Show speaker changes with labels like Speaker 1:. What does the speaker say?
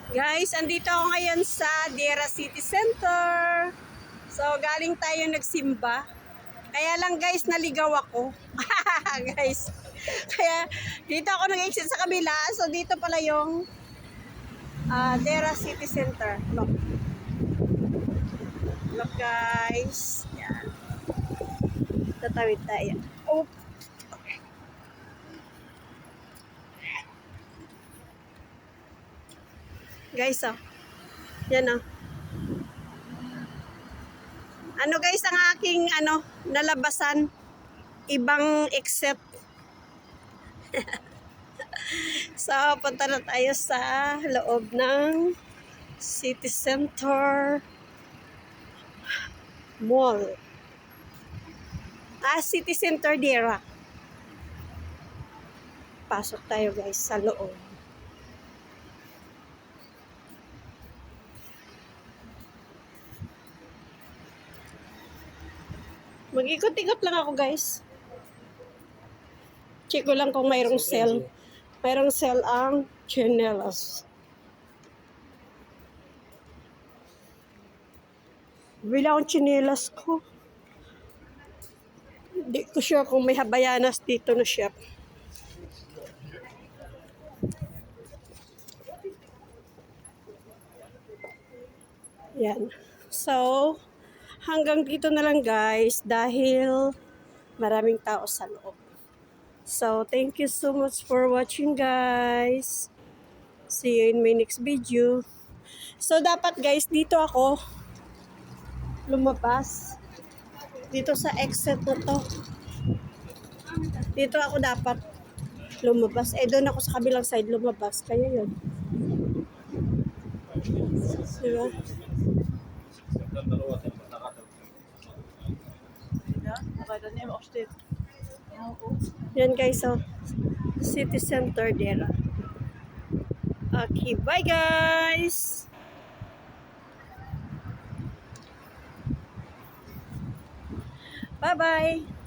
Speaker 1: Guys, andito ako ngayon sa Dera City Center. So, galing tayo nagsimba. Kaya lang guys, naligaw ako. Guys, kaya dito ako nag-exit sa kabila. So, dito pala yung Dera City Center. Look. Look guys. Yan. Tatawid tayo. Oh. Guys, oh. Yan, oh. Ano guys, ang aking nalabasan, ibang except. So, punta na tayo sa loob ng City Center Mall. City Center Dera. Pasok tayo guys sa loob. Mag-ikot-ikot lang ako guys. Check ko lang kung mayroong sale. Mayroong sale ang chinelas. Bila akong chinelas ko. Hindi ko sure kung may Habayanas dito na shop. Yan. So, hanggang dito na lang guys dahil maraming tao sa loob. So, thank you so much for watching guys. See you in my next video. So, dapat guys, dito ako lumabas. Dito sa exit na to. Dito ako dapat lumabas. Eh, doon ako sa kabilang side lumabas. Kaya yun. Diba? Yan guys, so City Center Dera. Okay, bye guys! Bye-bye!